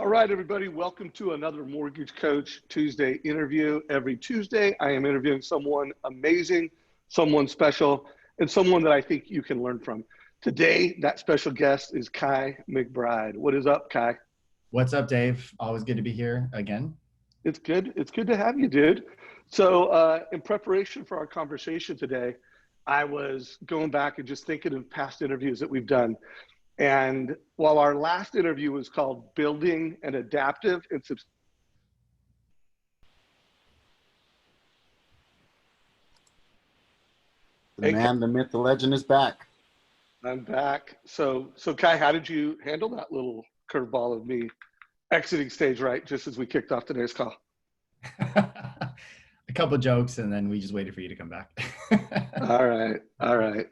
All right, everybody, welcome to another Mortgage Coach Tuesday interview. Every Tuesday, I am interviewing someone amazing, someone special, and someone that I think you can learn from. Today, that special guest is Khai McBride. What is up, Khai? What's up, Dave? Always good to be here again. It's good. It's good to have you, dude. So in preparation for our conversation today, I was going back and just thinking of past interviews that we've done. And while our last interview was called Building an Adaptive and The man, the myth, the legend is back. I'm back. So Khai, how did you handle that little curveball of me exiting stage right just as we kicked off today's call? A couple jokes, and then we just waited for you to come back. All right.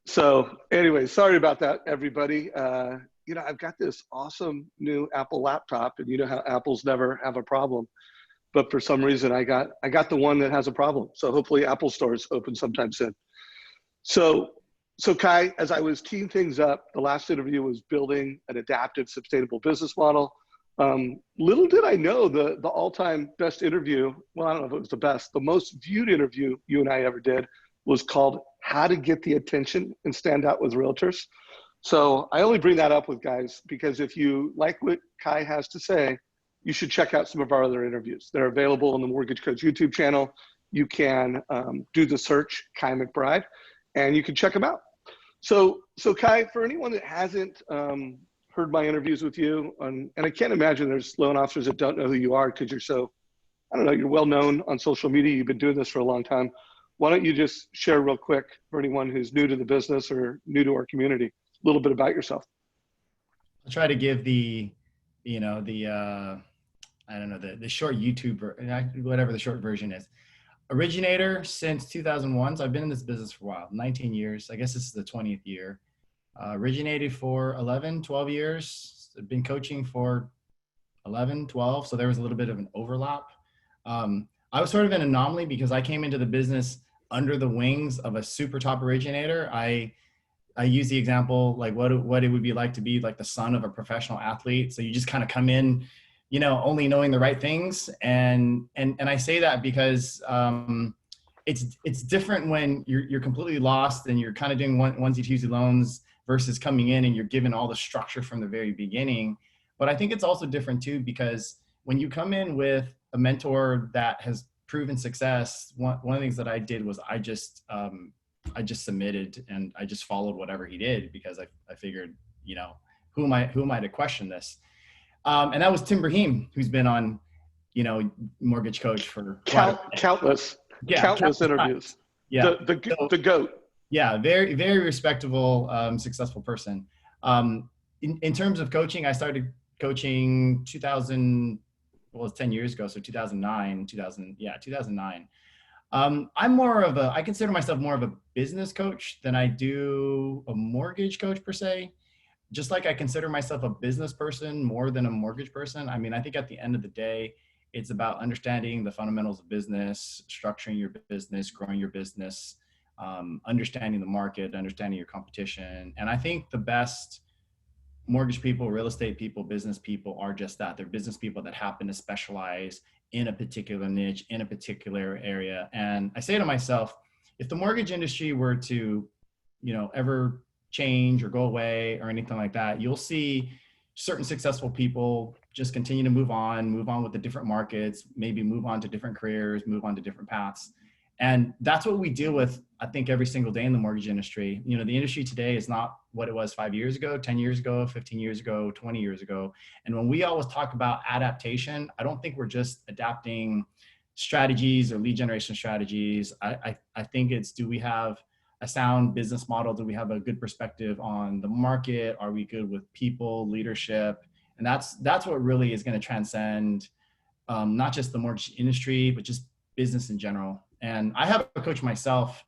So anyway, sorry about that, everybody. I've got this awesome new Apple laptop, and you know how Apples never have a problem. But for some reason, I got the one that has a problem. So hopefully Apple stores open sometime soon. So Khai, as I was teeing things up, the last interview was building an adaptive, sustainable business model. Little did I know the all-time best interview, well, I don't know if it was the best, the most viewed interview you and I ever did was called How to Get the Attention and Stand Out with Realtors. So I only bring that up with guys because if you like what Khai has to say, you should check out some of our other interviews. They're available on the Mortgage Coach YouTube channel. You can do the search Khai McBride, and you can check them out. So Khai, for anyone that hasn't heard my interviews with you, and I can't imagine there's loan officers that don't know who you are because you're so, I don't know, you're well known on social media. You've been doing this for a long time. Why don't you just share real quick for anyone who's new to the business or new to our community, a little bit about yourself? I'll try to give the short YouTube, whatever the short version is. Originator since 2001. So I've been in this business for a while, 19 years. I guess this is the 20th year. Originated for 12 years. I've been coaching for 11, 12. So there was a little bit of an overlap. I was sort of an anomaly because I came into the business under the wings of a super top originator. I use the example, like what it would be like to be like the son of a professional athlete. So you just kind of come in, only knowing the right things. And I say that because it's different when you're completely lost and you're kind of doing onesie-twosie loans versus coming in and you're given all the structure from the very beginning. But I think it's also different too, because when you come in with a mentor that has proven success, one of the things that I did was I just submitted and I just followed whatever he did because I figured, who am I to question this? And that was Tim Brahim, who's been on, Mortgage Coach for countless interviews. Yeah, the GOAT. Yeah, very, very respectable, successful person. In terms of coaching, I started coaching 2000. Well, it's 10 years ago, so 2009. I consider myself more of a business coach than I do a mortgage coach per se. Just like I consider myself a business person more than a mortgage person. I mean, I think at the end of the day, it's about understanding the fundamentals of business, structuring your business, growing your business, understanding the market, understanding your competition. And I think the best mortgage people, real estate people, business people are just that. They're business people that happen to specialize in a particular niche, in a particular area. And I say to myself, if the mortgage industry were to, ever change or go away or anything like that, you'll see certain successful people just continue to move on with the different markets, maybe move on to different careers, move on to different paths. And that's what we deal with, I think, every single day in the mortgage industry. The industry today is not what it was 5 years ago, 10 years ago, 15 years ago, 20 years ago. And when we always talk about adaptation, I don't think we're just adapting strategies or lead generation strategies. I think it's, do we have a sound business model? Do we have a good perspective on the market? Are we good with people, leadership? And that's what really is going to transcend not just the mortgage industry, but just business in general. And I have a coach myself,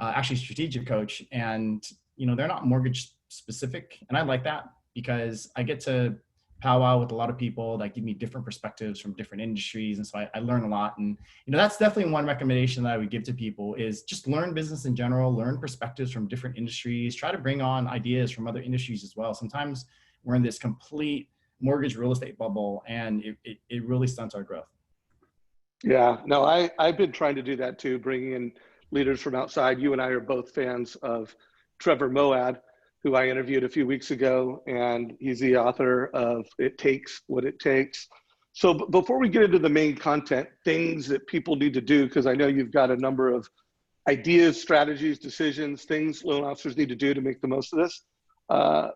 actually strategic coach, and they're not mortgage specific. And I like that because I get to powwow with a lot of people that give me different perspectives from different industries. And so I learn a lot. And, that's definitely one recommendation that I would give to people is just learn business in general, learn perspectives from different industries, try to bring on ideas from other industries as well. Sometimes we're in this complete mortgage real estate bubble, and it really stunts our growth. Yeah, no, I've been trying to do that too, bringing in leaders from outside. You and I are both fans of Trevor Moawad, who I interviewed a few weeks ago, and he's the author of It Takes What It Takes. So before we get into the main content, things that people need to do, because I know you've got a number of ideas, strategies, decisions, things loan officers need to do to make the most of this.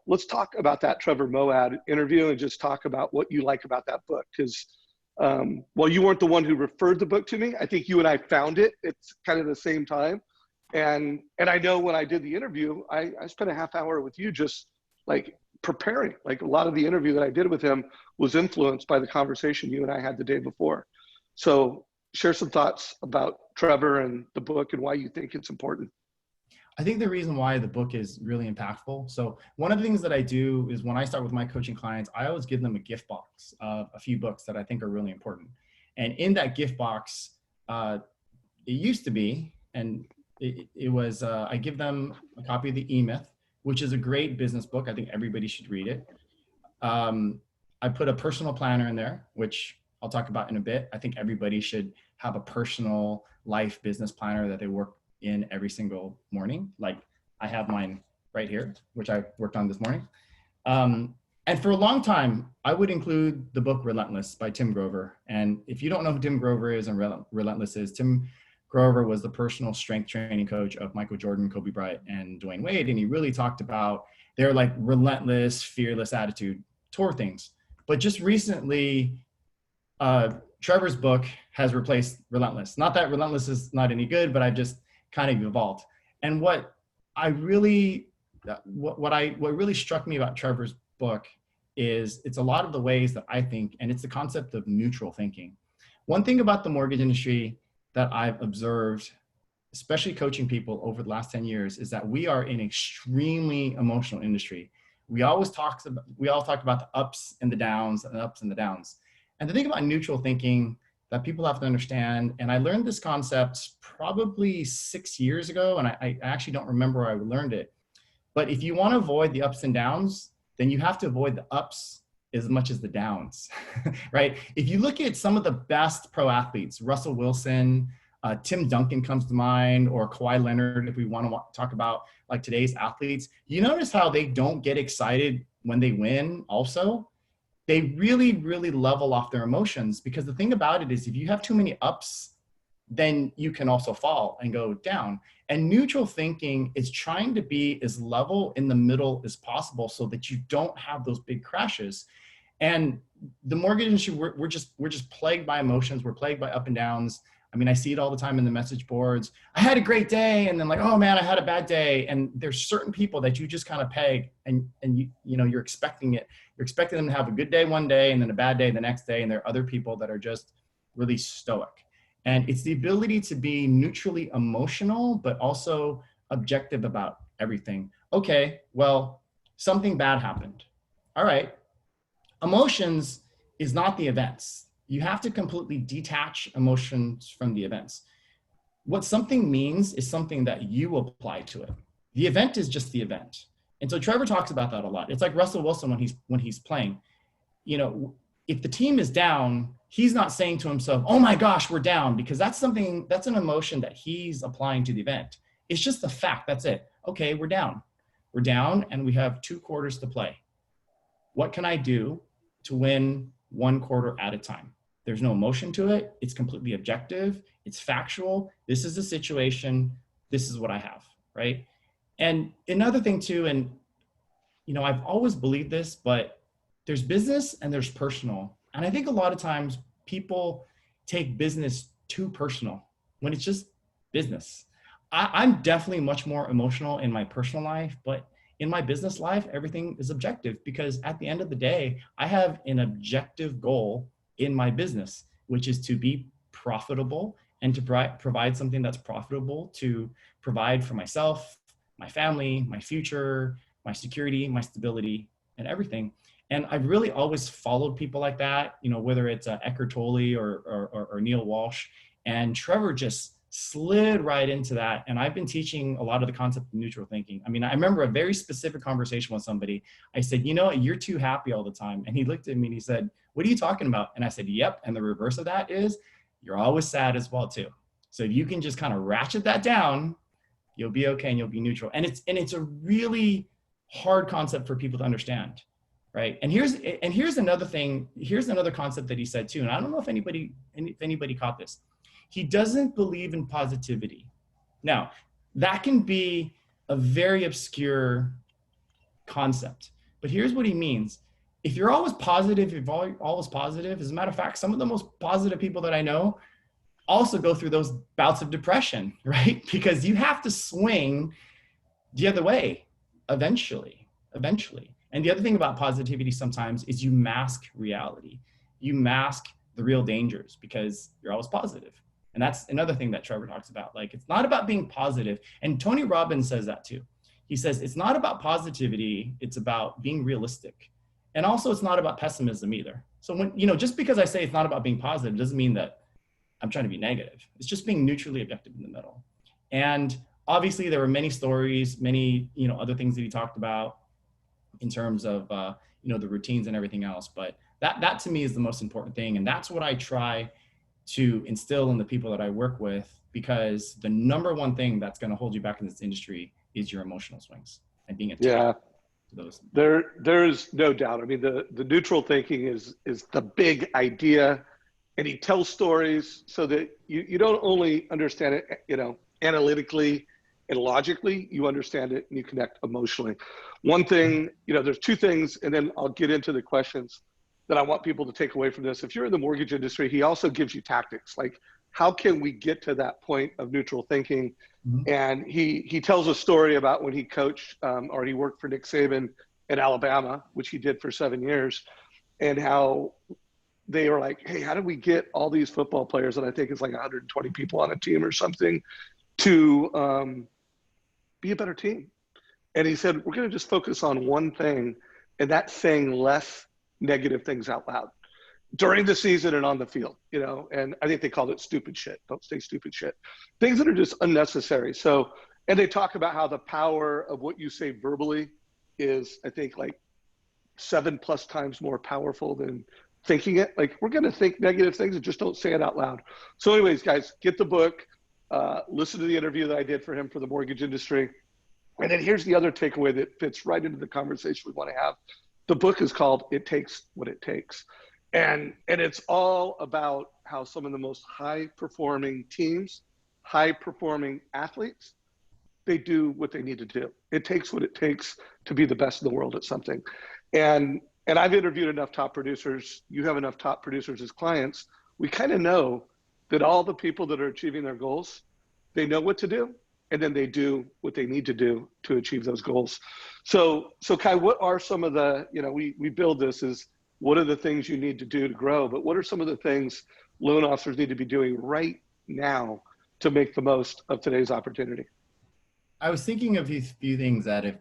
Let's talk about that Trevor Moawad interview and just talk about what you like about that book. Because well, you weren't the one who referred the book to me. I think you and I found it. It's kind of the same time. And I know when I did the interview, I spent a half hour with you just like preparing. Like a lot of the interview that I did with him was influenced by the conversation you and I had the day before. So share some thoughts about Trevor and the book and why you think it's important. I think the reason why the book is really impactful. So one of the things that I do is when I start with my coaching clients, I always give them a gift box of a few books that I think are really important. And in that gift box, it used to be, and it was, I give them a copy of the E-Myth, which is a great business book. I think everybody should read it. I put a personal planner in there, which I'll talk about in a bit. I think everybody should have a personal life business planner that they work in every single morning. Like I have mine right here, which I worked on this morning. And for a long time, I would include the book Relentless by Tim Grover. And if you don't know who Tim Grover is and Relentless is, Tim Grover was the personal strength training coach of Michael Jordan, Kobe Bryant, and Dwayne Wade. And he really talked about their like relentless, fearless attitude toward things. But just recently, Trevor's book has replaced Relentless. Not that Relentless is not any good, but I've just kind of evolved. And what really struck me about Trevor's book is it's a lot of the ways that I think, and it's the concept of neutral thinking. One thing about the mortgage industry that I've observed, especially coaching people over the last 10 years, is that we are an extremely emotional industry. We all talk about the ups and the downs and the ups and the downs. And the thing about neutral thinking that people have to understand, and I learned this concept probably 6 years ago, and I actually don't remember where I learned it. But if you want to avoid the ups and downs, then you have to avoid the ups as much as the downs, right? If you look at some of the best pro athletes, Russell Wilson, Tim Duncan comes to mind, or Kawhi Leonard, if we want to talk about like today's athletes, you notice how they don't get excited when they win also? They really, really level off their emotions, because the thing about it is if you have too many ups, then you can also fall and go down. And neutral thinking is trying to be as level in the middle as possible so that you don't have those big crashes. And the mortgage industry, we're just plagued by emotions. We're plagued by up and downs. I mean, I see it all the time in the message boards. I had a great day, and then like, oh man, I had a bad day. And there's certain people that you just kind of peg, and you're expecting it. You're expecting them to have a good day one day and then a bad day the next day. And there are other people that are just really stoic. And it's the ability to be neutrally emotional, but also objective about everything. Okay, well, something bad happened. All right. Emotions is not the events. You have to completely detach emotions from the events. What something means is something that you apply to it. The event is just the event. And so Trevor talks about that a lot. It's like Russell Wilson when he's playing. If the team is down, he's not saying to himself, oh my gosh, we're down, because that's an emotion that he's applying to the event. It's just the fact, that's it. Okay, we're down. We're down and we have 2 quarters to play. What can I do to win 1 quarter at a time? There's no emotion to it. It's completely objective. It's factual. This is the situation. This is what I have, right? And another thing too, and I've always believed this, but there's business and there's personal. And I think a lot of times people take business too personal when it's just business. I'm definitely much more emotional in my personal life, but in my business life, everything is objective, because at the end of the day, I have an objective goal in my business, which is to be profitable and to provide something that's profitable to provide for myself, my family, my future, my security, my stability, and everything. And I've really always followed people like that, whether it's Eckhart Tolle or Neil Walsh. And Trevor just slid right into that. And I've been teaching a lot of the concept of neutral thinking. I mean, I remember a very specific conversation with somebody. I said, you know, you're too happy all the time. And he looked at me and he said, what are you talking about? And I said, yep. And the reverse of that is you're always sad as well too. So if you can just kind of ratchet that down, you'll be okay and you'll be neutral. And it's a really hard concept for people to understand. Right. And here's another thing. Here's another concept that he said too. And I don't know if anybody caught this. He doesn't believe in positivity. Now, that can be a very obscure concept, but here's what he means. If you're always positive, if you're always positive, as a matter of fact, some of the most positive people that I know also go through those bouts of depression, right? Because you have to swing the other way eventually. And the other thing about positivity sometimes is you mask reality. You mask the real dangers because you're always positive. And that's another thing that Trevor talks about. Like, it's not about being positive. And Tony Robbins says that too. He says, it's not about positivity. It's about being realistic. And also it's not about pessimism either. So when, you know, just because I say it's not about being positive doesn't mean that I'm trying to be negative. It's just being neutrally objective in the middle. And obviously there were many stories, many, you know, other things that he talked about in terms of, you know, the routines and everything else. But that to me is the most important thing. And that's what I try to instill in the people that I work with, because the number one thing that's going to hold you back in this industry is your emotional swings and being attached to those. There's no doubt. I mean, the neutral thinking is the big idea, and he tells stories so that you don't only understand it, you know, analytically and logically, you understand it and you connect emotionally. One thing, you know, there's two things, and then I'll get into the questions that I want people to take away from this. If you're in the mortgage industry, he also gives you tactics. Like, how can we get to that point of neutral thinking? Mm-hmm. And he tells a story about when he coached or he worked for Nick Saban in Alabama, which he did for 7 years, and how they were like, hey, how do we get all these football players, and I think it's like 120 people on a team or something, to be a better team? And he said, we're going to just focus on one thing, and that's saying less negative things out loud during the season and on the field, you know. And I think they called it stupid shit. Don't say stupid shit. Things that are just unnecessary. So, and they talk about how the power of what you say verbally is, I think, like 7+ times more powerful than thinking it. Like, we're going to think negative things and just don't say it out loud. So anyways, guys, get the book, listen to the interview that I did for him for the mortgage industry. And then here's the other takeaway that fits right into the conversation we want to have. The book is called It Takes What It Takes. And it's all about how some of the most high-performing teams, high-performing athletes, they do what they need to do. It takes what it takes to be the best in the world at something. And I've interviewed enough top producers. You have enough top producers as clients. We kind of know that all the people that are achieving their goals, they know what to do, and then they do what they need to do to achieve those goals. So Khai, what are some of the, you know, we build this as what are the things you need to do to grow, but what are some of the things loan officers need to be doing right now to make the most of today's opportunity? I was thinking of these few things that if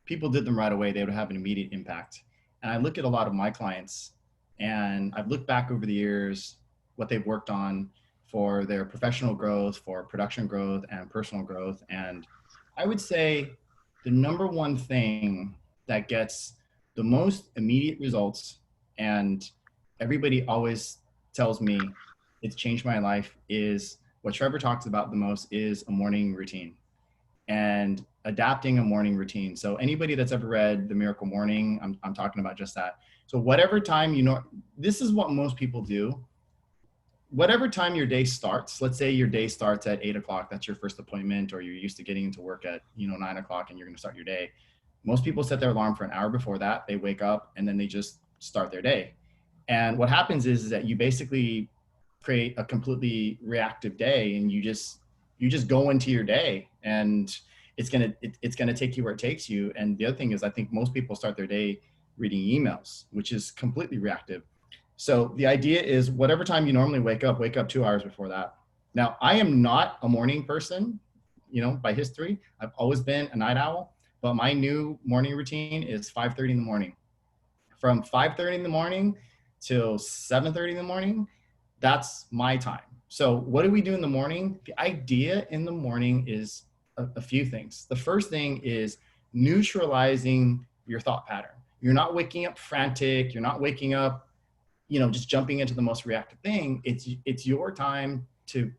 people did them right away, they would have an immediate impact. And I look at a lot of my clients, and I've looked back over the years, what they've worked on for their professional growth, for production growth, and personal growth. And I would say the number one thing that gets the most immediate results, and everybody always tells me it's changed my life, is what Trevor talks about the most, is a morning routine and adapting a morning routine. So anybody that's ever read The Miracle Morning, I'm talking about just that. So whatever time, you know, this is what most people do. Whatever time your day starts, let's say your day starts at 8 o'clock, that's your first appointment, or you're used to getting into work at, 9 o'clock and you're going to start your day. Most people set their alarm for an hour before that. They wake up and then they just start their day. And what happens is that you basically create a completely reactive day, and you just go into your day, and it's going to take you where it takes you. And the other thing is, I think most people start their day reading emails, which is completely reactive. So the idea is, whatever time you normally wake up 2 hours before that. Now, I am not a morning person, by history. I've always been a night owl, but my new morning routine is 5:30 in the morning. From 5:30 in the morning till 7:30 in the morning, that's my time. So what do we do in the morning? The idea in the morning is a few things. The first thing is neutralizing your thought pattern. You're not waking up frantic. You're not waking up, just jumping into the most reactive thing. It's your time to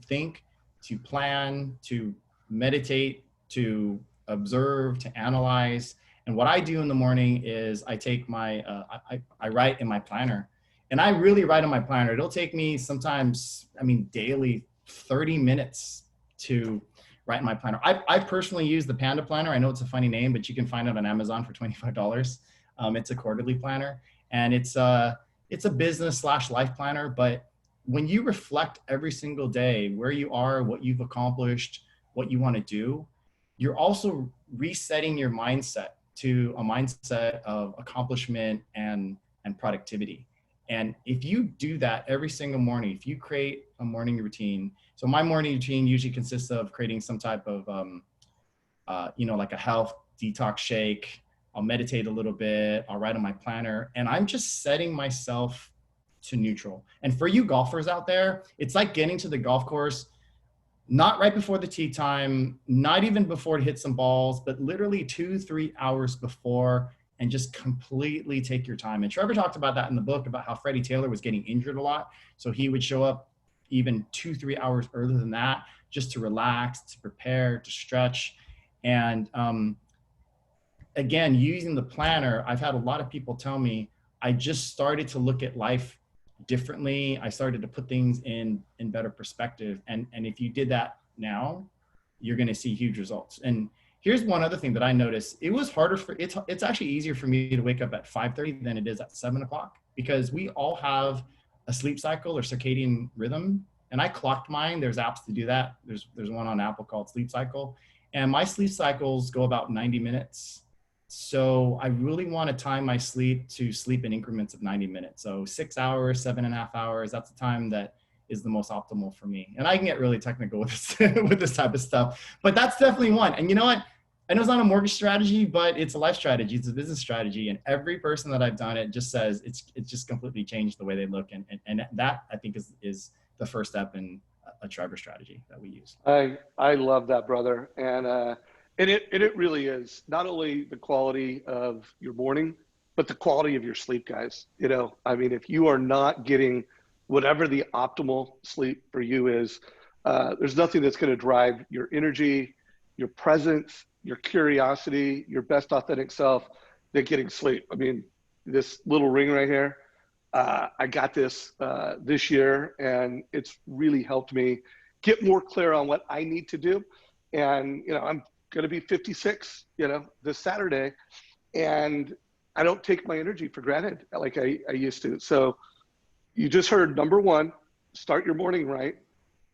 think, to plan, to meditate, to observe, to analyze. And what I do in the morning is I take my, I write in my planner. And I really write in my planner. It'll take me sometimes, daily 30 minutes to write in my planner. I personally use the Panda Planner. I know it's a funny name, but you can find it on Amazon for $25. It's a quarterly planner, and it's a business / life planner. But when you reflect every single day where you are, what you've accomplished, what you want to do, you're also resetting your mindset to a mindset of accomplishment and productivity. And if you do that every single morning, if you create a morning routine, so my morning routine usually consists of creating some type of, like a health detox shake. I'll meditate a little bit. I'll write on my planner, and I'm just setting myself to neutral. And for you golfers out there, it's like getting to the golf course, not right before the tee time, not even before to hit some balls, but literally 2-3 hours before, and just completely take your time. And Trevor talked about that in the book, about how Freddie Taylor was getting injured a lot. So he would show up even 2-3 hours earlier than that, just to relax, to prepare, to stretch. And again, using the planner, I've had a lot of people tell me, I just started to look at life differently. I started to put things in better perspective. And if you did that now, you're going to see huge results. And here's one other thing that I noticed. It was harder it's actually easier for me to wake up at 5:30 than it is at 7 o'clock, because we all have a sleep cycle or circadian rhythm. And I clocked mine. There's apps to do that. There's one on Apple called Sleep Cycle. And my sleep cycles go about 90 minutes. So I really want to time my sleep to sleep in increments of 90 minutes. So 6 hours, 7.5 hours, that's the time that is the most optimal for me. And I can get really technical with this, with this type of stuff, but that's definitely one. And you know what? I know it's not a mortgage strategy, but it's a life strategy. It's a business strategy. And every person that I've done it just says it's just completely changed the way they look. And that, I think, is the first step in a Trevor strategy that we use. I love that, brother. And it really is not only the quality of your morning, but the quality of your sleep, guys. If you are not getting whatever the optimal sleep for you is, there's nothing that's going to drive your energy, your presence, your curiosity, your best authentic self than getting sleep. This little ring right here, I got this this year, and it's really helped me get more clear on what I need to do. And, I'm going to be 56, this Saturday, and I don't take my energy for granted like I used to. So you just heard, number one, start your morning right.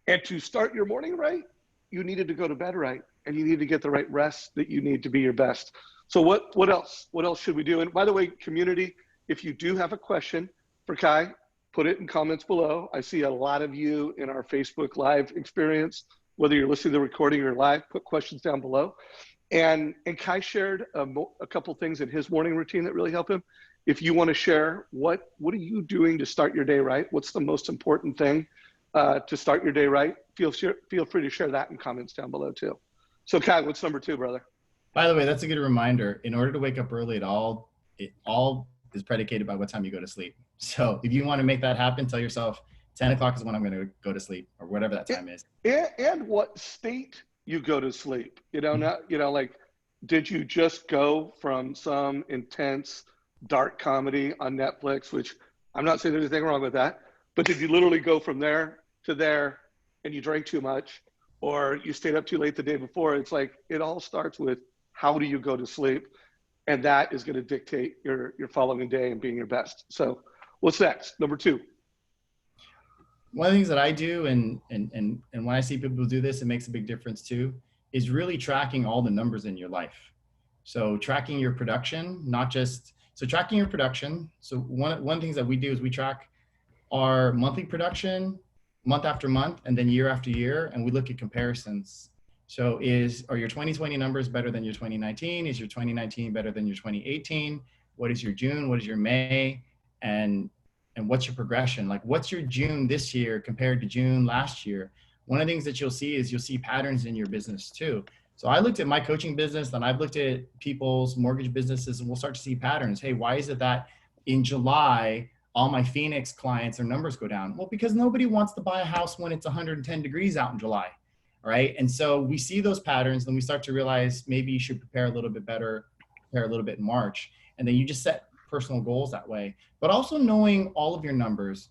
And to start your morning right, you needed to go to bed right, and you need to get the right rest that you need to be your best. So what else? What else should we do? And by the way, community, if you do have a question for Khai, put it in comments below. I see a lot of you in our Facebook Live experience. Whether you're listening to the recording or live, put questions down below. And Khai shared a couple things in his morning routine that really help him. If you want to share, what are you doing to start your day right? What's the most important thing to start your day right? Feel free to share that in comments down below too. So Khai, what's number 2, brother? By the way, that's a good reminder. In order to wake up early, it all is predicated by what time you go to sleep. So if you want to make that happen, tell yourself 10 o'clock is when I'm going to go to sleep, or whatever that time is. And what state you go to sleep. Did you just go from some intense dark comedy on Netflix, which I'm not saying there's anything wrong with that, but did you literally go from there to there and you drank too much, or you stayed up too late the day before? It's like, it all starts with, how do you go to sleep? And that is going to dictate your following day and being your best. So what's next? Number 2. One of the things that I do, and when I see people do this, it makes a big difference too, is really tracking all the numbers in your life. So tracking your production, tracking your production. So one of the things that we do is we track our monthly production month after month, and then year after year, and we look at comparisons. So are your 2020 numbers better than your 2019? Is your 2019 better than your 2018? What is your June? What is your May? And and what's your progression? Like, what's your June this year compared to June last year? One of the things that you'll see is you'll see patterns in your business too. So I looked at my coaching business, and I've looked at people's mortgage businesses, and we'll start to see patterns. Hey, why is it that in July, all my Phoenix clients, their numbers go down? Well, because nobody wants to buy a house when it's 110 degrees out in July, right? And so we see those patterns, and we start to realize maybe you should prepare a little bit better, prepare a little bit in March. And then you just set personal goals that way. But also knowing all of your numbers.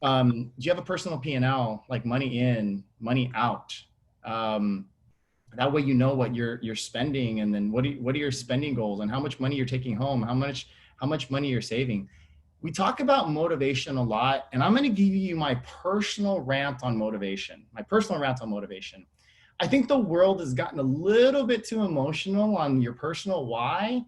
Do you have a personal P&L, like money in, money out? That way you know what you're spending, and then what are your spending goals, and how much money you're taking home, how much money you're saving. We talk about motivation a lot, and I'm going to give you my personal rant on motivation. I think the world has gotten a little bit too emotional on your personal why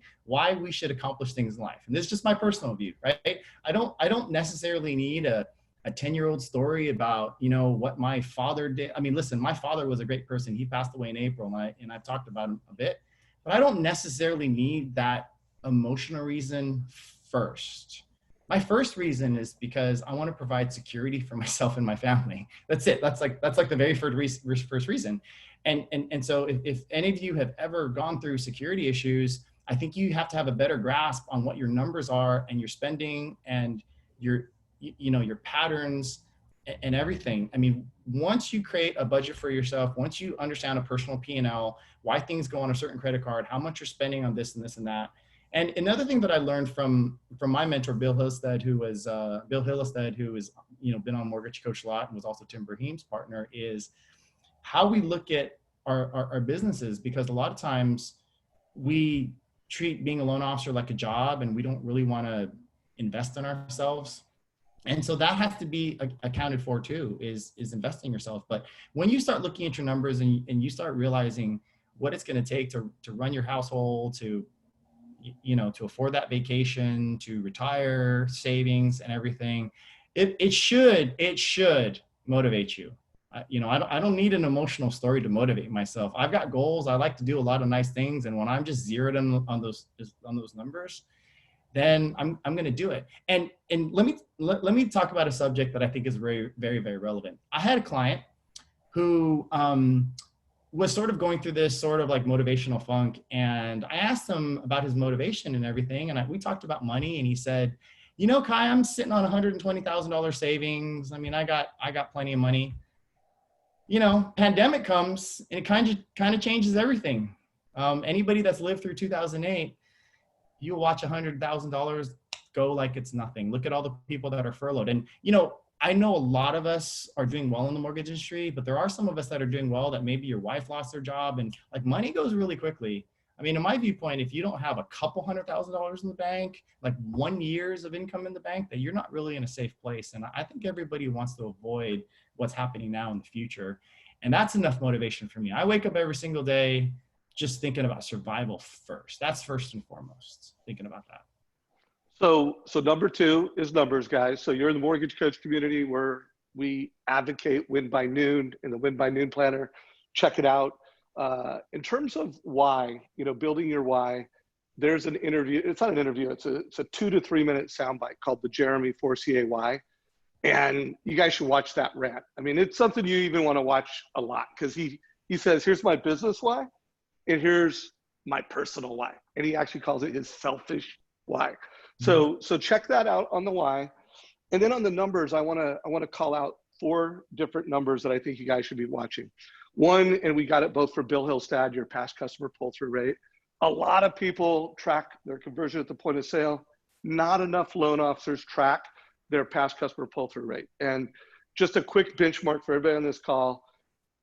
we should accomplish things in life. And this is just my personal view, right? I don't necessarily need a 10-year-old story about, what my father did. I mean, listen, my father was a great person. He passed away in April, and I've talked about him a bit, but I don't necessarily need that emotional reason first. My first reason is because I want to provide security for myself and my family. That's it. That's like the very first reason. And so if any of you have ever gone through security issues, I think you have to have a better grasp on what your numbers are, and your spending, and your patterns and everything. I mean, once you create a budget for yourself, once you understand a personal P&L, why things go on a certain credit card, how much you're spending on this and this and that. And another thing that I learned from my mentor, Bill Hillestead, who has been on Mortgage Coach a lot and was also Tim Brahim's partner, is how we look at our businesses, because a lot of times we treat being a loan officer like a job, and we don't really want to invest in ourselves. And so that has to be accounted for too, is investing yourself. But when you start looking at your numbers, and you start realizing what it's going to take to run your household, to afford that vacation, to retire, savings and everything, it should motivate you. I don't need an emotional story to motivate myself. I've got goals. I like to do a lot of nice things. And when I'm just zeroed in on those numbers, then I'm going to do it. And let me talk about a subject that I think is very, very, very relevant. I had a client who was sort of going through this sort of like motivational funk, and I asked him about his motivation and everything, and we talked about money, and he said, Khai, I'm sitting on $120,000 savings. I mean, I got plenty of money. Pandemic comes, and it kind of changes everything. Anybody that's lived through 2008, you'll watch $100,000 go like it's nothing. Look at all the people that are furloughed. And, I know a lot of us are doing well in the mortgage industry, but there are some of us that are doing well that maybe your wife lost their job, and like money goes really quickly. I mean, in my viewpoint, if you don't have a couple $100,000 in the bank, like 1 year's of income in the bank, that you're not really in a safe place. And I think everybody wants to avoid what's happening now in the future. And that's enough motivation for me. I wake up every single day just thinking about survival first. That's first and foremost, thinking about that. So number 2 is numbers, guys. So you're in the Mortgage Coach community, where we advocate Win by Noon in the Win by Noon planner. Check it out. In terms of why, building your why, there's an interview. It's not an interview. It's a 2 to 3 minute soundbite called the Jeremy Forcier Why. And you guys should watch that rant. I mean, it's something you even want to watch a lot, because he says, here's my business why, and here's my personal why. And he actually calls it his selfish why. So check that out on the why. And then on the numbers, I want to call out 4 different numbers that I think you guys should be watching. One, and we got it both for Bill Hillestead, your past customer pull-through rate. A lot of people track their conversion at the point of sale. Not enough loan officers track their past customer pull-through rate. And just a quick benchmark for everybody on this call,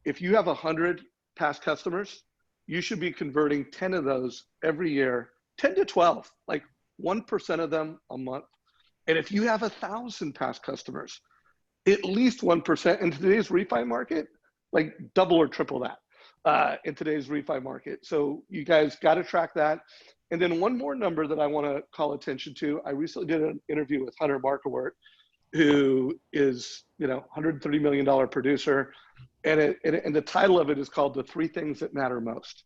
if you have 100 past customers, you should be converting 10 of those every year, 10 to 12, like 1% of them a month. And if you have 1,000 past customers, at least 1% in today's refi market, like double or triple that in today's refi market. So you guys got to track that. And then one more number that I want to call attention to. I recently did an interview with Hunter Markowert, who is, $130 million producer. And the title of it is called The 3 Things That Matter Most.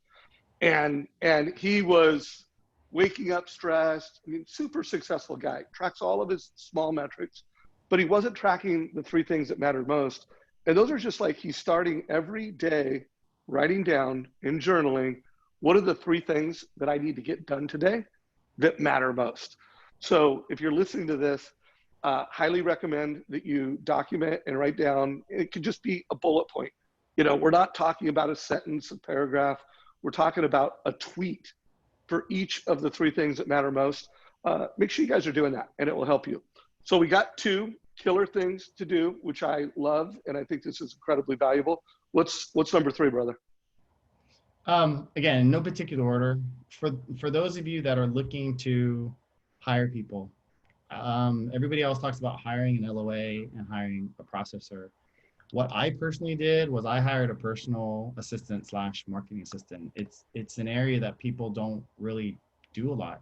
And he was waking up stressed. I mean, super successful guy, tracks all of his small metrics, but he wasn't tracking the three things that mattered most. And those are just like, he's starting every day writing down and journaling, what are the three things that I need to get done today that matter most? So if you're listening to this, highly recommend that you document and write down. It could just be a bullet point. You know, we're not talking about a sentence, a paragraph. We're talking about a tweet for each of the three things that matter most. Make sure you guys are doing that, and it will help you. So we got two killer things to do, which I love, and I think this is incredibly valuable. What's number three, brother? Again, in no particular order. For those of you that are looking to hire people, everybody else talks about hiring an LOA and hiring a processor. What I personally did was I hired a personal assistant / marketing assistant. It's an area that people don't really do a lot.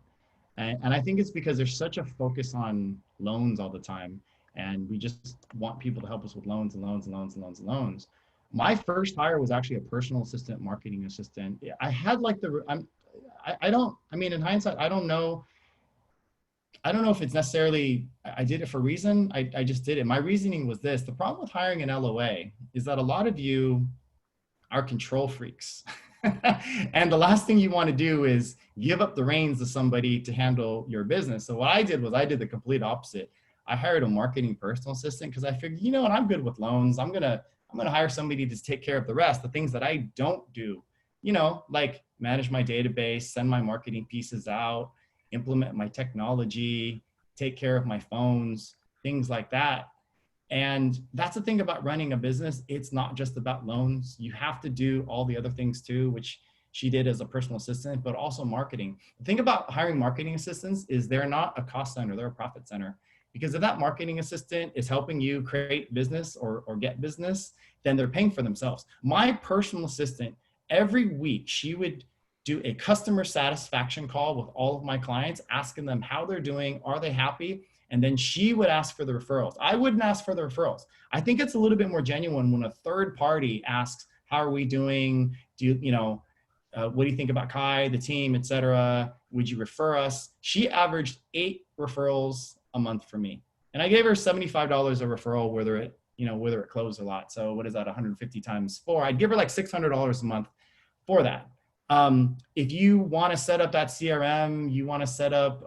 And I think it's because there's such a focus on loans all the time. And we just want people to help us with loans and loans and loans and loans and loans. My first hire was actually a personal assistant, marketing assistant. I had like I mean, in hindsight, I don't know if it's necessarily, I did it for a reason. I just did it. My reasoning was this: the problem with hiring an LOA is that a lot of you are control freaks. And the last thing you want to do is give up the reins to somebody to handle your business. So what I did was I did the complete opposite. I hired a marketing personal assistant because I figured, you know what, I'm good with loans. I'm gonna hire somebody to take care of the rest, the things that I don't do, you know, like manage my database, send my marketing pieces out, implement my technology, take care of my phones, things like that. And that's the thing about running a business. It's not just about loans. You have to do all the other things too, which she did as a personal assistant, but also marketing. The thing about hiring marketing assistants is they're not a cost center, they're a profit center. Because if that marketing assistant is helping you create business or get business, then they're paying for themselves. My personal assistant, every week, she would do a customer satisfaction call with all of my clients, asking them how they're doing, are they happy? And then she would ask for the referrals. I wouldn't ask for the referrals. I think it's a little bit more genuine when a third party asks, how are we doing? What do you think about Khai, the team, et cetera? Would you refer us? She averaged 8 referrals a month for me. And I gave her $75 a referral, whether it closed a lot. So what is that, 150 times 4? I'd give her like $600 a month for that. If you want to set up that CRM, you want to set up,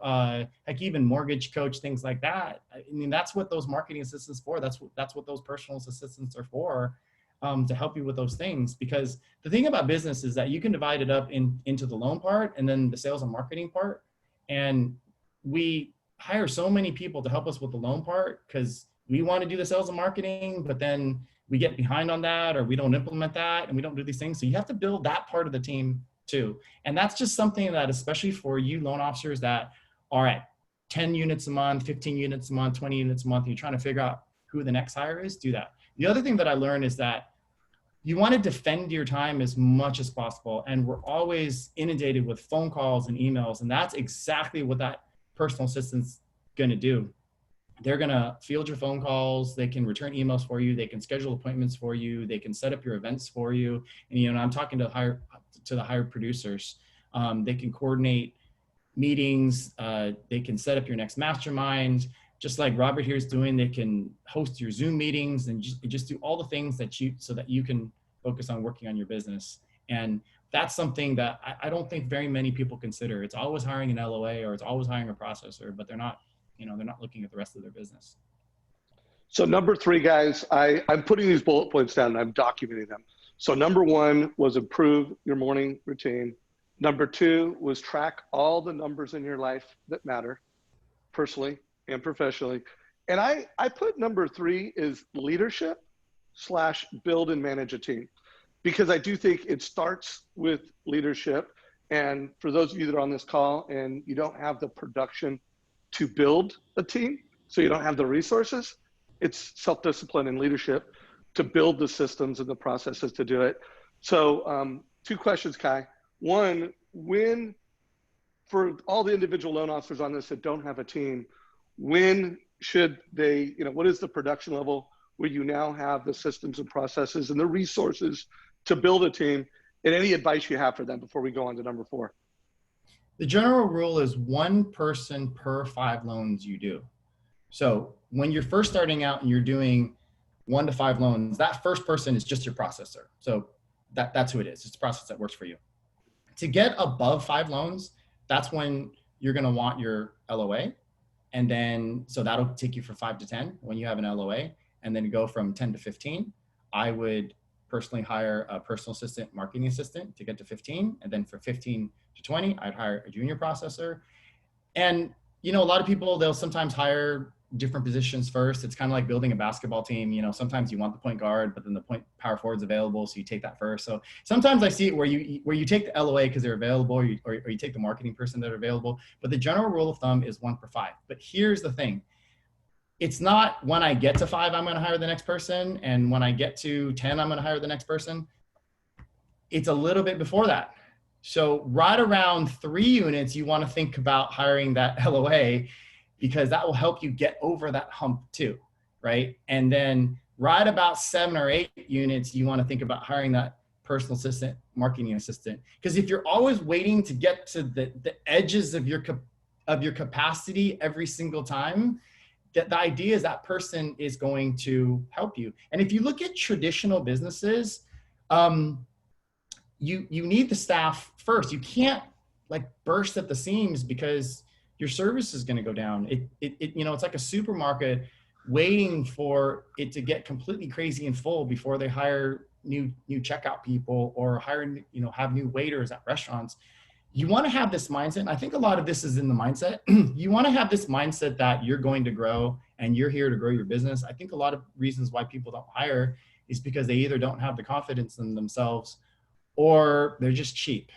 even mortgage coach, things like that. I mean, that's what those marketing assistants for. That's what those personal assistants are for, to help you with those things. Because the thing about business is that you can divide it up into the loan part and then the sales and marketing part. And we hire so many people to help us with the loan part because we want to do the sales and marketing, but then we get behind on that, or we don't implement that, and we don't do these things. So you have to build that part of the team too. And that's just something that, especially for you loan officers that are at 10 units a month, 15 units a month, 20 units a month, and you're trying to figure out who the next hire is, do that. The other thing that I learned is that you want to defend your time as much as possible. And we're always inundated with phone calls and emails. And that's exactly what that personal assistant's going to do. They're going to field your phone calls. They can return emails for you. They can schedule appointments for you. They can set up your events for you. And, I'm talking to the hired producers. They can coordinate meetings. They can set up your next mastermind. Just like Robert here is doing, they can host your Zoom meetings and just do all the things so that you can focus on working on your business. And that's something that I don't think very many people consider. It's always hiring an LOA or it's always hiring a processor, but they're not looking at the rest of their business. So number 3, guys, I'm putting these bullet points down and I'm documenting them. So number 1 was improve your morning routine. Number 2 was track all the numbers in your life that matter, personally and professionally. And I put number 3 is leadership / build and manage a team, because I do think it starts with leadership. And for those of you that are on this call and you don't have the production to build a team, so you don't have the resources, it's self-discipline and leadership to build the systems and the processes to do it. So 2 questions, Khai. 1, for all the individual loan officers on this that don't have a team, when should they, what is the production level where you now have the systems and processes and the resources to build a team, and any advice you have for them before we go on to number 4? The general rule is one person per 5 loans you do. So when you're first starting out and you're doing 1 to 5 loans, that first person is just your processor. So that's who it is. It's a process that works for you. To get above 5 loans, that's when you're going to want your LOA. And then, so that'll take you from 5 to 10 when you have an LOA, and then go from 10 to 15. I would personally hire a personal assistant, marketing assistant to get to 15. And then for 15 to 20, I'd hire a junior processor. And, you know, a lot of people, they'll sometimes hire different positions first. It's kind of like building a basketball team. You know, sometimes you want the point guard, but then the point power forward's available, so you take that first. So sometimes I see it where you take the LOA because they're available, or you take the marketing person that are available. But the general rule of thumb is 1 per 5. But here's the thing. It's not when I get to 5, I'm going to hire the next person. And when I get to 10, I'm going to hire the next person. It's a little bit before that. So right around 3 units, you want to think about hiring that LOA, because that will help you get over that hump too, right? And then right about 7 or 8 units, you want to think about hiring that personal assistant, marketing assistant. Because if you're always waiting to get to the edges of your capacity every single time, the idea is that person is going to help you. And if you look at traditional businesses, you need the staff first. You can't like burst at the seams, because your service is going to go down. You know, it's like a supermarket waiting for it to get completely crazy and full before they hire new checkout people, or hire, you know, have new waiters at restaurants. You want to have this mindset, and I think a lot of this is in the mindset. You want to have this mindset that you're going to grow and you're here to grow your business. I think a lot of reasons why people don't hire is because they either don't have the confidence in themselves, or they're just cheap.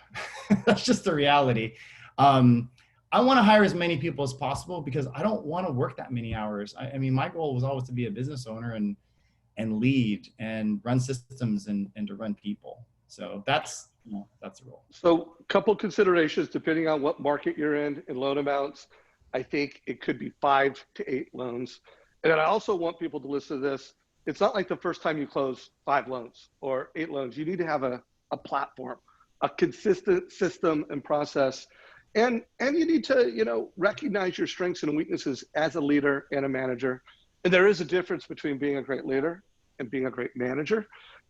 That's just the reality. I want to hire as many people as possible because I don't want to work that many hours. I mean, my goal was always to be a business owner and lead and run systems and to run people. So that's the rule. So a couple considerations depending on what market you're in and loan amounts. I think it could be 5 to 8 loans. And then I also want people to listen to this. It's not like the first time you close 5 loans or 8 loans. You need to have a platform, a consistent system and process. And you need to, you know, recognize your strengths and weaknesses as a leader and a manager. And there is a difference between being a great leader and being a great manager.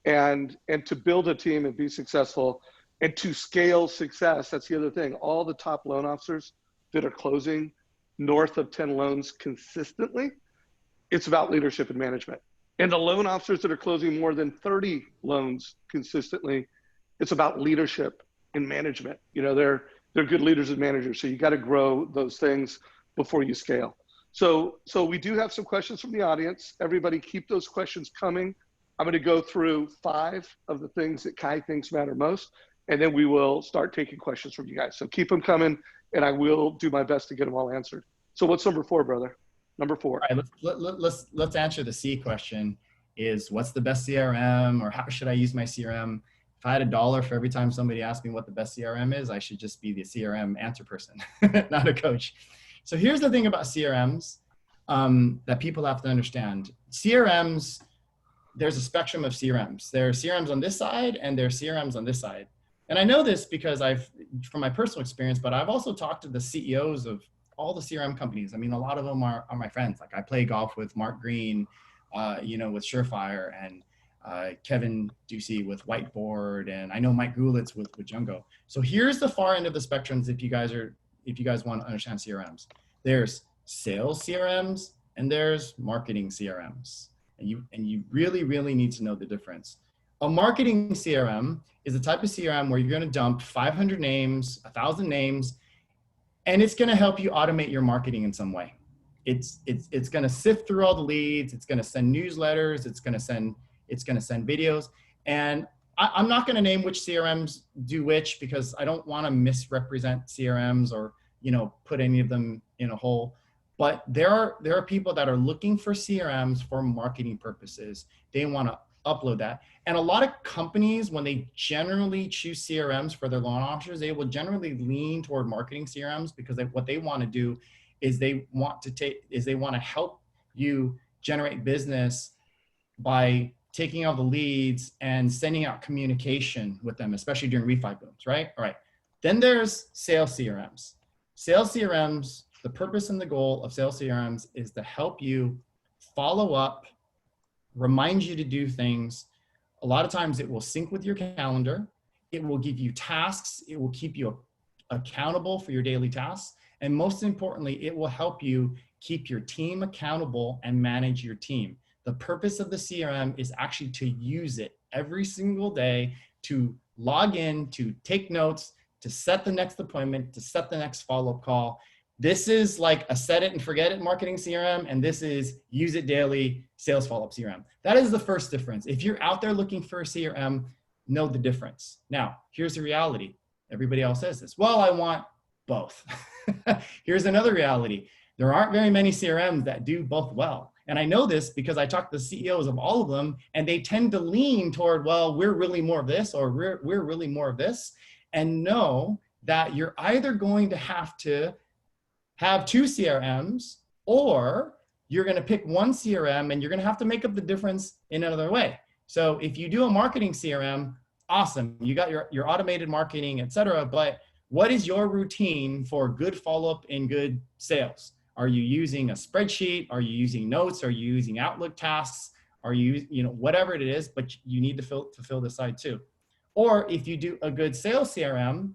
And to build a team and be successful and to scale success, that's the other thing. All the top loan officers that are closing north of 10 loans consistently, it's about leadership and management. And the loan officers that are closing more than 30 loans consistently, it's about leadership and management. You know, they're good leaders and managers. So you got to grow those things before you scale. So we do have some questions from the audience. Everybody keep those questions coming. I'm going to go through 5 of the things that Khai thinks matter most, and then we will start taking questions from you guys. So keep them coming, and I will do my best to get them all answered. So what's number 4, brother? Number 4. All right, let's answer the C question. Is what's the best CRM, or how should I use my CRM? If I had $1 for every time somebody asked me what the best CRM is, I should just be the CRM answer person, not a coach. So here's the thing about CRMs that people have to understand. CRMs, there's a spectrum of CRMs. There are CRMs on this side and there are CRMs on this side. And I know this because from my personal experience, but I've also talked to the CEOs of all the CRM companies. I mean, a lot of them are my friends. Like I play golf with Mark Green, you know, with Surefire, and Kevin Ducey with Whiteboard, and I know Mike Gulitz with Jungo. So here's the far end of the spectrums if you guys want to understand CRMs. There's sales CRMs and there's marketing CRMs. And you really, really need to know the difference. A marketing CRM is a type of CRM where you're going to dump 500 names, 1,000 names, and it's going to help you automate your marketing in some way. It's going to sift through all the leads. It's going to send newsletters. It's going to send videos. And I'm not going to name which CRMs do which, because I don't want to misrepresent CRMs or, you know, put any of them in a hole. But there are people that are looking for CRMs for marketing purposes. They want to upload that. And a lot of companies, when they generally choose CRMs for their loan officers, they will generally lean toward marketing CRMs, because what they want to do is they want to help you generate business by taking all the leads and sending out communication with them, especially during refi booms, right? All right. Then there's sales CRMs. Sales CRMs, the purpose and the goal of sales CRMs is to help you follow up, remind you to do things. A lot of times it will sync with your calendar. It will give you tasks. It will keep you accountable for your daily tasks. And most importantly, it will help you keep your team accountable and manage your team. The purpose of the CRM is actually to use it every single day, to log in, to take notes, to set the next appointment, to set the next follow-up call. This is like a set it and forget it marketing CRM, and this is use it daily sales follow-up CRM. That is the first difference. If you're out there looking for a CRM, know the difference. Now, here's the reality. Everybody else says this. Well, I want both. Here's another reality. There aren't very many CRMs that do both well. And I know this because I talk to the CEOs of all of them, and they tend to lean toward, well, we're really more of this, or we're really more of this. And know that you're either going to have 2 CRMs, or you're going to pick one CRM and you're going to have to make up the difference in another way. So if you do a marketing CRM, awesome. You got your automated marketing, et cetera. But what is your routine for good follow-up and good sales? Are you using a spreadsheet? Are you using notes? Are you using Outlook tasks? Are you, whatever it is, but you need to fulfill this side too. Or if you do a good sales CRM,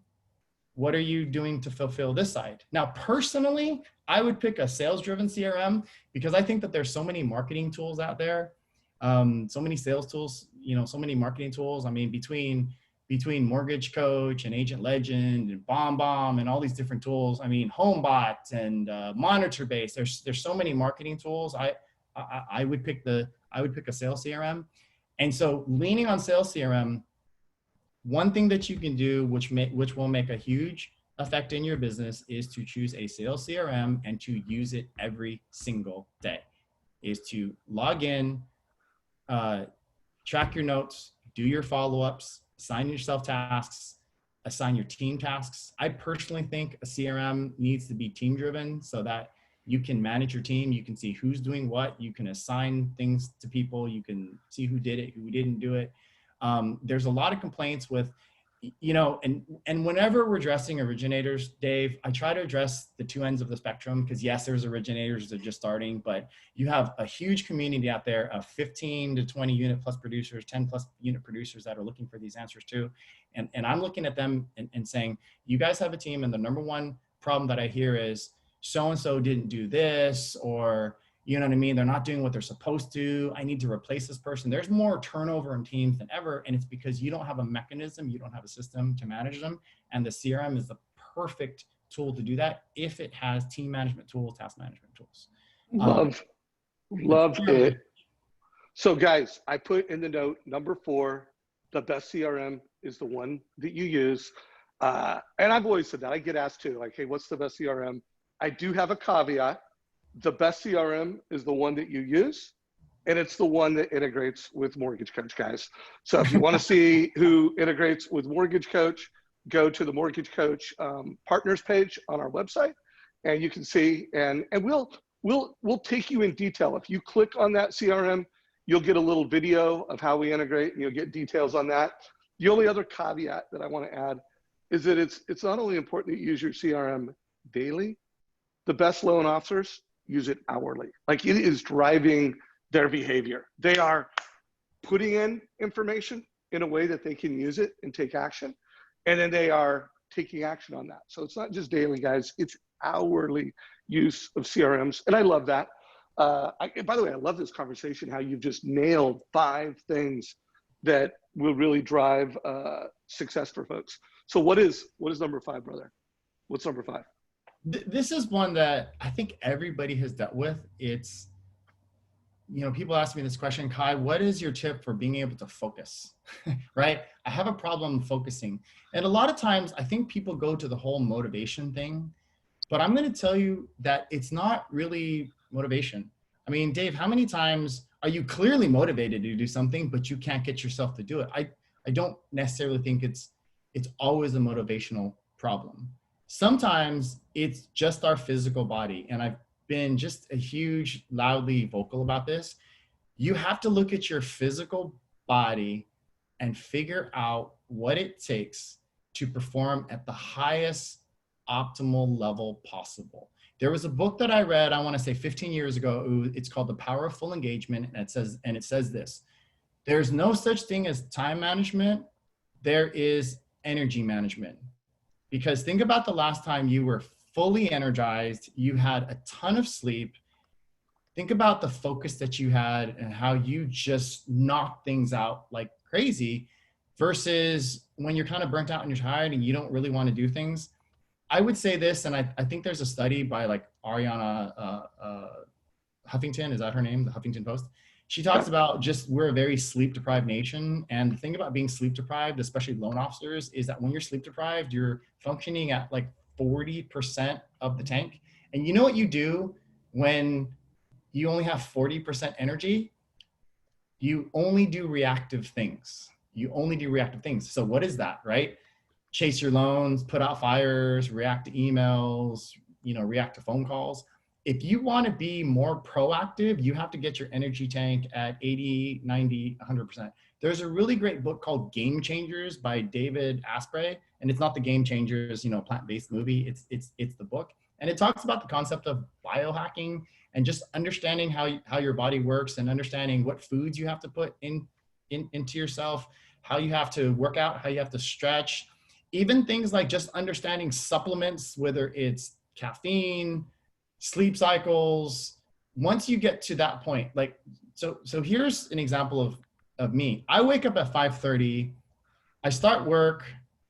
what are you doing to fulfill this side? Now, personally, I would pick a sales-driven CRM because I think that there's so many marketing tools out there, so many sales tools, so many marketing tools. I mean, between Mortgage Coach and Agent Legend and BombBomb and all these different tools. I mean, HomeBot and MonitorBase. There's so many marketing tools. I would pick a sales CRM, and so leaning on sales CRM. One thing that you can do, which will make a huge effect in your business, is to choose a sales CRM and to use it every single day. Is to log in, track your notes, do your follow-ups, assign yourself tasks, assign your team tasks. I personally think a CRM needs to be team-driven so that you can manage your team. You can see who's doing what. You can assign things to people. You can see who did it, who didn't do it. There's a lot of complaints with, and whenever we're addressing originators, Dave, I try to address the 2 ends of the spectrum because yes, there's originators that are just starting, but you have a huge community out there of 15 to 20 unit plus producers, 10 plus unit producers that are looking for these answers too. And I'm looking at them and saying, you guys have a team, and the number one problem that I hear is so-and-so didn't do this, or you know what I mean? They're not doing what they're supposed to. I need to replace this person. There's more turnover in teams than ever. And it's because you don't have a mechanism, you don't have a system to manage them. And the CRM is the perfect tool to do that if it has team management tools, task management tools. Love it. So guys, I put in the note, number 4, the best CRM is the one that you use. And I've always said that. I get asked too, like, hey, what's the best CRM? I do have a caveat. The best CRM is the one that you use, and it's the one that integrates with Mortgage Coach, guys. So if you want to see who integrates with Mortgage Coach, go to the Mortgage Coach partners page on our website, and you can see, and we'll take you in detail. If you click on that CRM, you'll get a little video of how we integrate, and you'll get details on that. The only other caveat that I want to add is that it's not only important that you use your CRM daily, the best loan officers use it hourly. Like, it is driving their behavior. They are putting in information in a way that they can use it and take action. And then they are taking action on that. So it's not just daily, guys, it's hourly use of CRMs. And I love that. By the way, I love this conversation, how you've just nailed 5 things that will really drive success for folks. So what is number 5, brother? What's number 5? This is one that I think everybody has dealt with. It's, people ask me this question, Khai, what is your tip for being able to focus, right? I have a problem focusing. And a lot of times I think people go to the whole motivation thing, but I'm going to tell you that it's not really motivation. I mean, Dave, how many times are you clearly motivated to do something, but you can't get yourself to do it? I don't necessarily think it's always a motivational problem. Sometimes it's just our physical body. And I've been just a huge, loudly vocal about this. You have to look at your physical body and figure out what it takes to perform at the highest optimal level possible. There was a book that I read, I want to say 15 years ago. It's called The Power of Full Engagement. And it says this: there's no such thing as time management. There is energy management. Because think about the last time you were fully energized, you had a ton of sleep. Think about the focus that you had and how you just knocked things out like crazy versus when you're kind of burnt out and you're tired and you don't really want to do things. I would say this, and I think there's a study by like Ariana Huffington, is that her name? The Huffington Post. She talks about just we're a very sleep deprived nation. And the thing about being sleep deprived, especially loan officers, is that when you're sleep deprived, you're functioning at like 40% of the tank. And you know what you do when you only have 40% energy? You only do reactive things. You only do reactive things. So what is that, right? Chase your loans, put out fires, react to emails, react to phone calls. If you want to be more proactive, you have to get your energy tank at 80, 90, 100%. There's a really great book called Game Changers by David Asprey. And it's not the Game Changers, plant-based movie. It's the book. And it talks about the concept of biohacking and just understanding how your body works and understanding what foods you have to put into yourself, how you have to work out, how you have to stretch, even things like just understanding supplements, whether it's caffeine, sleep cycles. Once you get to that point, so here's an example of me. I wake up at 5:30, I start work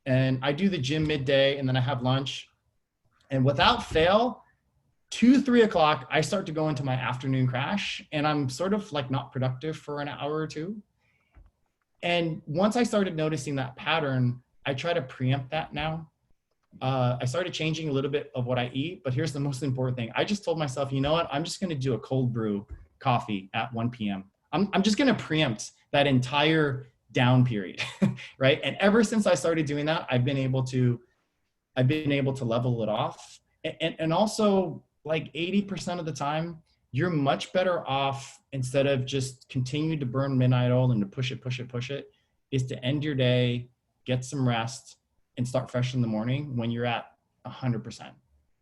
and I do the gym midday and then I have lunch. And without fail, 2-3 o'clock, I start to go into my afternoon crash and I'm sort of like not productive for an hour or two. And once I started noticing that pattern, I try to preempt that now. I started changing a little bit of what I eat, but here's the most important thing. I just told myself, you know what? I'm just going to do a cold brew coffee at 1 p.m. I'm just going to preempt that entire down period, right? And ever since I started doing that, I've been able to level it off. And also like 80% of the time, you're much better off, instead of just continue to burn midnight oil and to push it, is to end your day, get some rest, and start fresh in the morning when you're at 100%.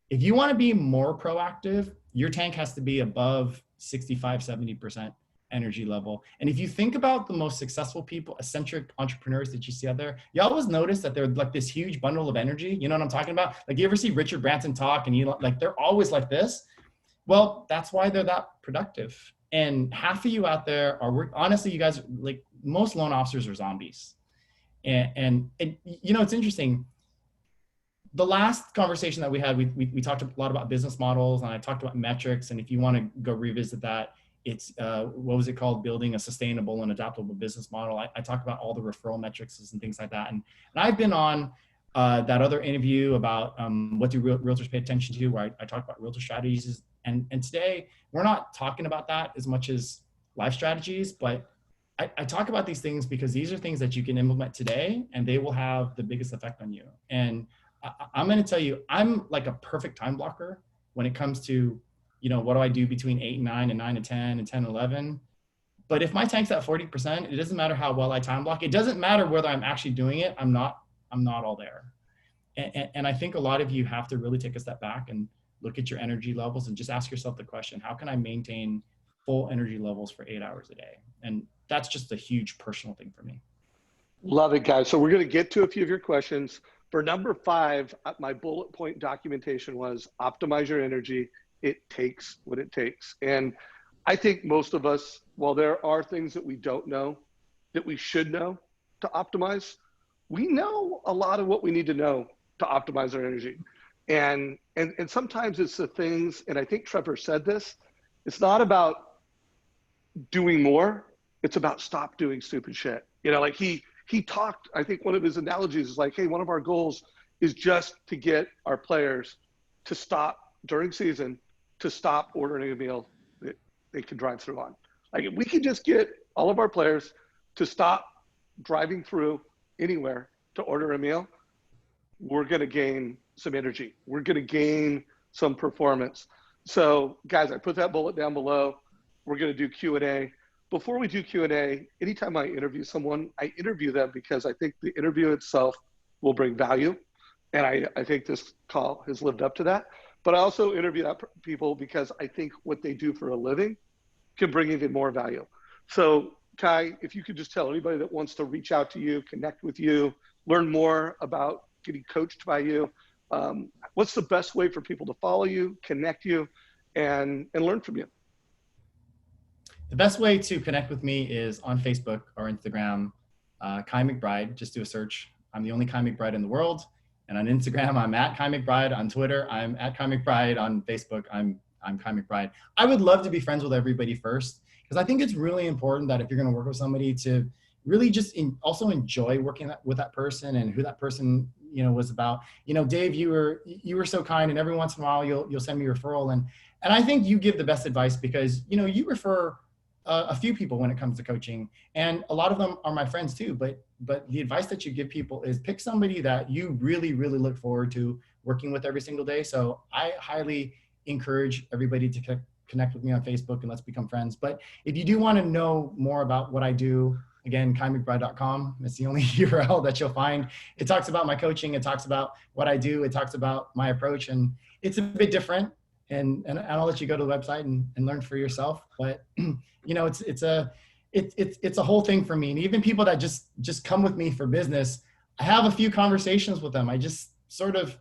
If you want to be more proactive, your tank has to be above 65, 70% energy level. And if you think about the most successful people, eccentric entrepreneurs that you see out there, you always notice that they're like this huge bundle of energy. You know what I'm talking about? Like, you ever see Richard Branson talk and they're always like this? Well, that's why they're that productive. And half of you out there honestly, you guys, like, most loan officers are zombies. And it's interesting. The last conversation that we had, we talked a lot about business models, and I talked about metrics. And if you want to go revisit that, it's what was it called? Building a sustainable and adaptable business model. I talked about all the referral metrics and things like that. And I've been on that other interview about what do realtors pay attention to, where I talked about realtor strategies. And today we're not talking about that as much as life strategies, but I talk about these things because these are things that you can implement today and they will have the biggest effect on you. And I'm going to tell you, I'm like a perfect time blocker when it comes to, what do I do between 8 and 9 and 9 and 10 and 10 and 11. But if my tank's at 40%, it doesn't matter how well I time block. It doesn't matter whether I'm actually doing it. I'm not all there. And I think a lot of you have to really take a step back and look at your energy levels and just ask yourself the question, how can I maintain full energy levels for 8 hours a day? And that's just a huge personal thing for me. Love it, guys. So we're going to get to a few of your questions. For number 5, my bullet point documentation was optimize your energy. It takes what it takes. And I think most of us, while there are things that we don't know that we should know to optimize, we know a lot of what we need to know to optimize our energy. And sometimes it's the things, and I think Trevor said this, it's not about doing more, it's about stop doing stupid shit. Like he talked, I think one of his analogies is like, hey, one of our goals is just to get our players to stop during season, to stop ordering a meal that they can drive through on. Like, if we could just get all of our players to stop driving through anywhere to order a meal, we're going to gain some energy. We're going to gain some performance. So guys, I put that bullet down below. We're going to do Q&A. Before we do Q&A, anytime I interview someone, I interview them because I think the interview itself will bring value. And I think this call has lived up to that. But I also interview people because I think what they do for a living can bring even more value. So Khai, if you could just tell anybody that wants to reach out to you, connect with you, learn more about getting coached by you, what's the best way for people to follow you, connect you, and learn from you? The best way to connect with me is on Facebook or Instagram, Khai McBride. Just do a search. I'm the only Khai McBride in the world. And on Instagram, I'm at Khai McBride. On Twitter, I'm at Khai McBride. On Facebook, I'm Khai McBride. I would love to be friends with everybody first, because I think it's really important that if you're going to work with somebody, to really just also enjoy working with that person and who that person, you know, was about. You know, Dave, you were so kind, and every once in a while you'll send me a referral, and I think you give the best advice, because you know you refer a few people when it comes to coaching, and a lot of them are my friends too. But the advice that you give people is pick somebody that you really, really look forward to working with every single day. So I highly encourage everybody to connect with me on Facebook, and let's become friends. But if you do want to know more about what I do, again, KhaiMcBride.com. It's the only URL that you'll find. It talks about my coaching. It talks about what I do. It talks about my approach, and it's a bit different. And I'll let you go to the website and learn for yourself. But you know, it's a whole thing for me. And even people that just come with me for business, I have a few conversations with them. I just sort of,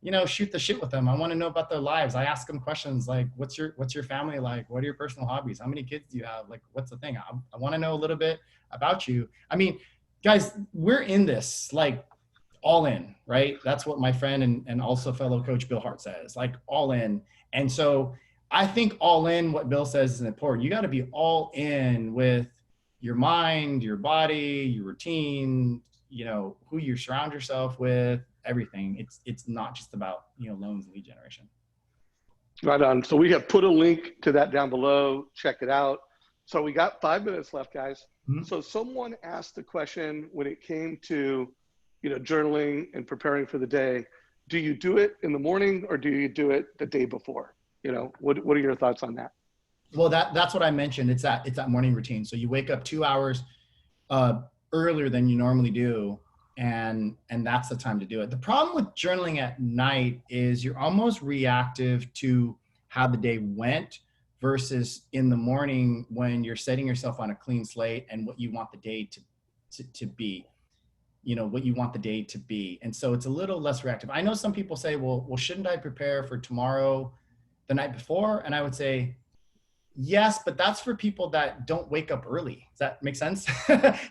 you know, shoot the shit with them. I want to know about their lives. I ask them questions like, what's your family like? What are your personal hobbies? How many kids do you have? Like, what's the thing? I want to know a little bit about you. I mean, guys, we're in this, like, all in, right? That's what my friend and also fellow coach Bill Hart says, like, all in. And so I think all in, what Bill says is important. You got to be all in with your mind, your body, your routine, you know, who you surround yourself with, everything. It's not just about, you know, loans and lead generation. Right on. So we have put a link to that down below. Check it out. So we got 5 minutes left, guys. Mm-hmm. So someone asked the question when it came to, you know, journaling and preparing for the day. Do you do it in the morning or do you do it the day before? You know, what are your thoughts on that? Well, that's what I mentioned. It's that morning routine. So you wake up 2 hours earlier than you normally do, and that's the time to do it. The problem with journaling at night is you're almost reactive to how the day went versus in the morning when you're setting yourself on a clean slate and what you want the day to be. You know, what you want the day to be. And so it's a little less reactive. I know some people say, well, shouldn't I prepare for tomorrow the night before? And I would say, yes, but that's for people that don't wake up early. Does that make sense?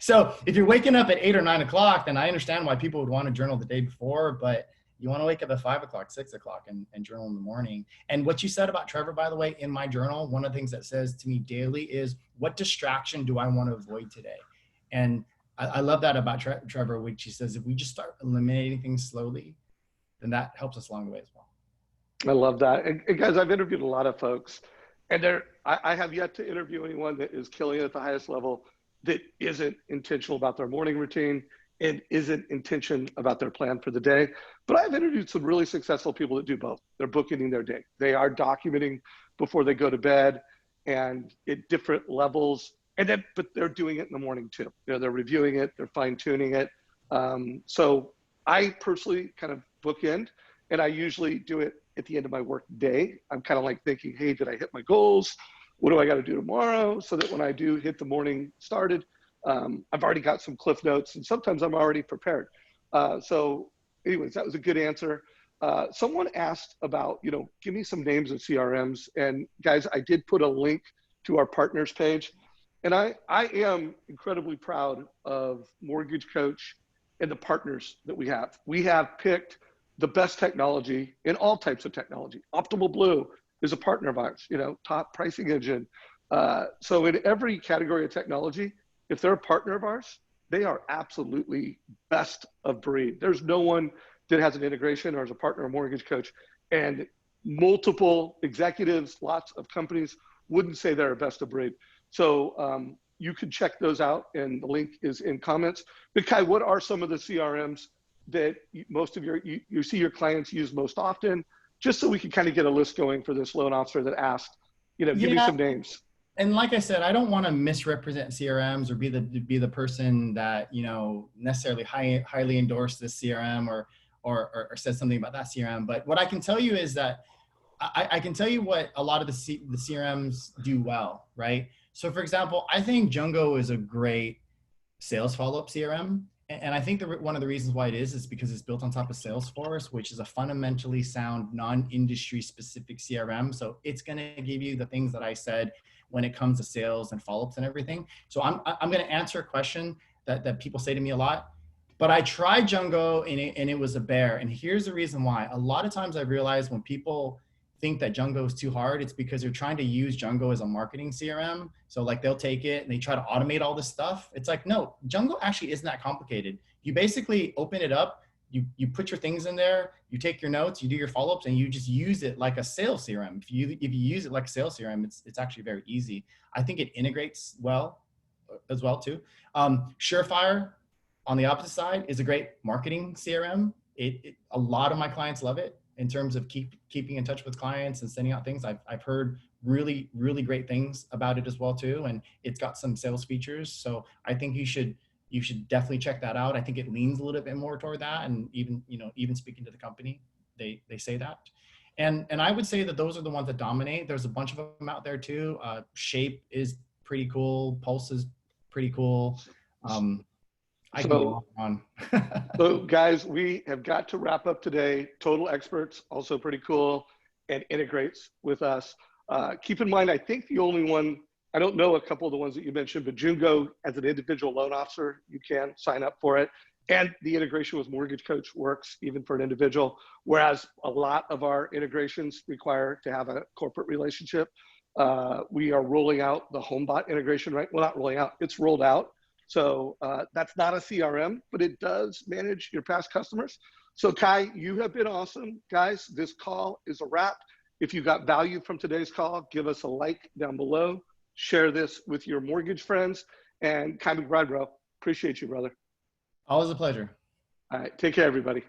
So if you're waking up at 8 or 9 o'clock, then I understand why people would want to journal the day before, but you want to wake up at 5 o'clock, 6 o'clock and journal in the morning. And what you said about Trevor, by the way, in my journal, one of the things that says to me daily is, what distraction do I want to avoid today? And I love that about Trevor, which he says, if we just start eliminating things slowly, then that helps us along the way as well. I love that. And guys, I've interviewed a lot of folks, and I have yet to interview anyone that is killing it at the highest level that isn't intentional about their morning routine and isn't intentional about their plan for the day. But I've interviewed some really successful people that do both. They're bookending their day. They are documenting before they go to bed and at different levels. But they're doing it in the morning too. You know, they're reviewing it, they're fine tuning it. So I personally kind of bookend, and I usually do it at the end of my work day. I'm kind of like thinking, hey, did I hit my goals? What do I got to do tomorrow? So that when I do hit the morning started, I've already got some cliff notes, and sometimes I'm already prepared. So anyways, that was a good answer. Someone asked about, you know, give me some names of CRMs. And guys, I did put a link to our partners page. And I am incredibly proud of Mortgage Coach and the partners that we have. We have picked the best technology in all types of technology. Optimal Blue is a partner of ours, you know, top pricing engine. So in every category of technology, if they're a partner of ours, they are absolutely best of breed. There's no one that has an integration or is a partner of Mortgage Coach. And multiple executives, lots of companies wouldn't say they're a best of breed. So you can check those out, and the link is in comments. But Khai, what are some of the CRMs that most of you see your clients use most often? Just so we can kind of get a list going for this loan officer that asked, you know, give me some names. And like I said, I don't want to misrepresent CRMs or be the person that, necessarily highly endorse this CRM or says something about that CRM. But what I can tell you is that I can tell you what a lot of the CRMs do well, right? So for example, I think Jungo is a great sales follow-up CRM. And I think one of the reasons why it is because it's built on top of Salesforce, which is a fundamentally sound, non-industry specific CRM. So it's going to give you the things that I said when it comes to sales and follow-ups and everything. So I'm going to answer a question that people say to me a lot, but I tried Jungo and it was a bear. And here's the reason why. A lot of times I realize when people think that Jungo is too hard, it's because they're trying to use Jungo as a marketing CRM. So like they'll take it and they try to automate all this stuff. It's like, no, Jungo actually isn't that complicated. You basically open it up, you put your things in there, you take your notes, you do your follow-ups, and you just use it like a sales CRM. If you use it like a sales CRM, it's actually very easy. I think it integrates well as well too. Surefire, on the opposite side, is a great marketing CRM. A lot of my clients love it in terms of keeping in touch with clients and sending out things. I've heard really, really great things about it as well too. And it's got some sales features. So I think you should definitely check that out. I think it leans a little bit more toward that. And even speaking to the company, they say that. And I would say that those are the ones that dominate. There's a bunch of them out there too. Shape is pretty cool. Pulse is pretty cool. I can go on. So guys, we have got to wrap up today. Total Experts, also pretty cool, and integrates with us. Keep in mind, I think the only one, I don't know a couple of the ones that you mentioned, but Jungo, as an individual loan officer, you can sign up for it. And the integration with Mortgage Coach works even for an individual, whereas a lot of our integrations require to have a corporate relationship. We are rolling out the HomeBot integration, right? Well, not rolling out, it's rolled out. So that's not a CRM, but it does manage your past customers. So Khai, you have been awesome. Guys, this call is a wrap. If you got value from today's call, give us a like down below. Share this with your mortgage friends. And Khai McBride, bro, appreciate you, brother. Always a pleasure. All right, take care, everybody.